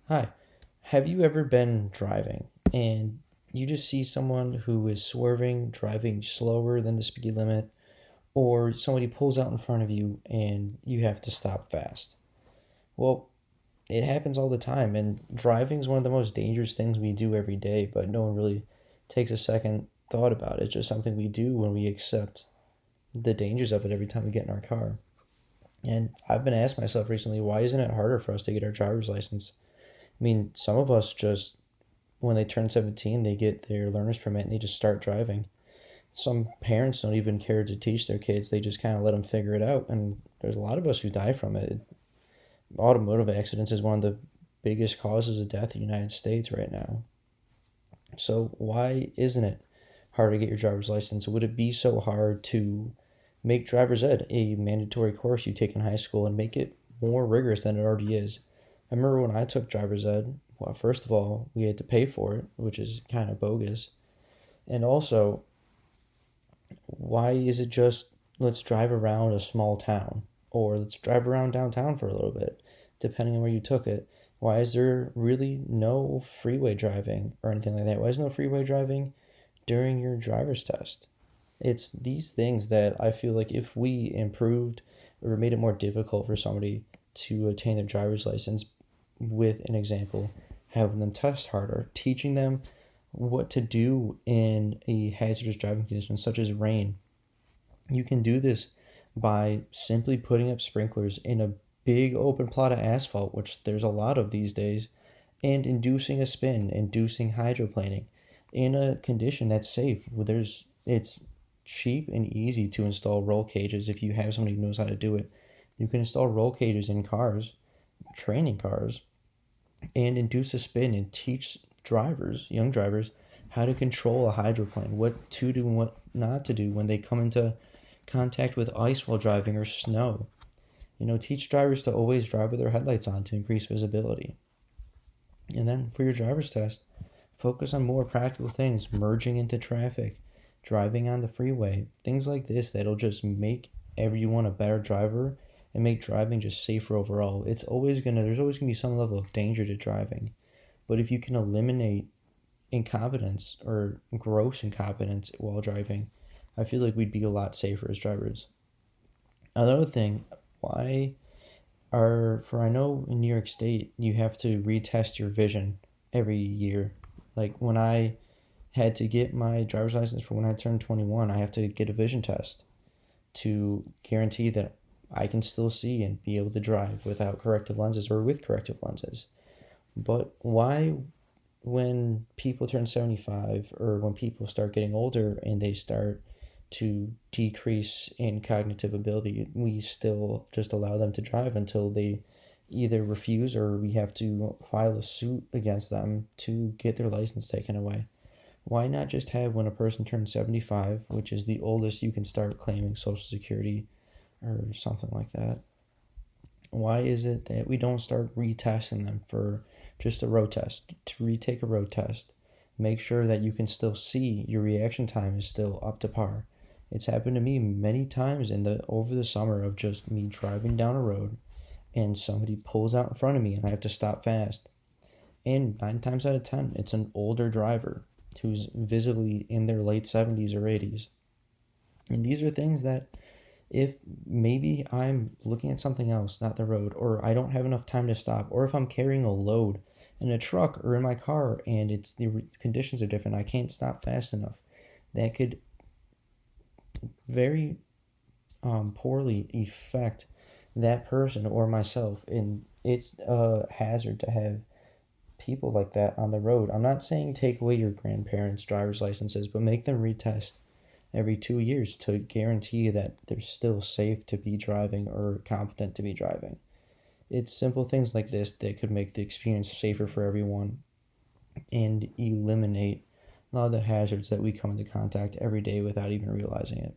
Hi, have you ever been driving and you just see someone who is swerving, driving slower than the speed limit, or somebody pulls out in front of you and you have to stop fast? Well, it happens all the time, and driving is one of the most dangerous things we do every day, but no one really takes a second thought about it. It's just something we do when we accept the dangers of it every time we get in our car. And I've been asking myself recently, why isn't it harder for us to get our driver's license? I mean, some of us just when they turn 17, they get their learner's permit and they just start driving. Some parents don't even care to teach their kids, they just kind of let them figure it out. And there's a lot of us who die from it. Automotive accidents is one of the biggest causes of death in the United States right now. So, why isn't it hard to get your driver's license? Would it be so hard to make driver's ed a mandatory course you take in high school and make it more rigorous than it already is? I remember when I took driver's ed, well, first of all, we had to pay for it, which is kind of bogus. And also, why is it just let's drive around a small town or let's drive around downtown for a little bit, depending on where you took it? Why is there really no freeway driving or anything like that? Why is no freeway driving during your driver's test? It's these things that I feel like if we improved or made it more difficult for somebody to obtain their driver's license with an example, having them test harder, teaching them what to do in a hazardous driving condition such as rain. You can do this by simply putting up sprinklers in a big open plot of asphalt, which there's a lot of these days, and inducing a spin, inducing hydroplaning in a condition that's safe. It's cheap and easy to install roll cages if you have somebody who knows how to do it. You can install roll cages in cars, training cars, and induce a spin and teach drivers, young drivers, how to control a hydroplane, what to do and what not to do when they come into contact with ice while driving or snow. Teach drivers to always drive with their headlights on to increase visibility. And then for your driver's test, focus on more practical things, merging into traffic, driving on the freeway, things like this that'll just make everyone a better driver and make driving just safer overall. There's always gonna be some level of danger to driving. But if you can eliminate incompetence or gross incompetence while driving, I feel like we'd be a lot safer as drivers. Another thing, I know in New York State, you have to retest your vision every year. Like when I had to get my driver's license for when I turned 21, I have to get a vision test to guarantee that I can still see and be able to drive without corrective lenses or with corrective lenses. But why, when people turn 75 or when people start getting older and they start to decrease in cognitive ability, we still just allow them to drive until they either refuse or we have to file a suit against them to get their license taken away? Why not just have when a person turns 75, which is the oldest you can start claiming Social Security or something like that? Why is it that we don't start retesting them for just a road test, to retake a road test, make sure that you can still see your reaction time is still up to par? It's happened to me many times over the summer of just me driving down a road and somebody pulls out in front of me and I have to stop fast. And 9 times out of 10, it's an older driver who's visibly in their late 70s or 80s. And these are things that if maybe I'm looking at something else, not the road, or I don't have enough time to stop, or if I'm carrying a load in a truck or in my car and the conditions are different, I can't stop fast enough, that could very poorly affect that person or myself. And it's a hazard to have people like that on the road. I'm not saying take away your grandparents' driver's licenses, but make them retest every 2 years to guarantee that they're still safe to be driving or competent to be driving. It's simple things like this that could make the experience safer for everyone and eliminate a lot of the hazards that we come into contact every day without even realizing it.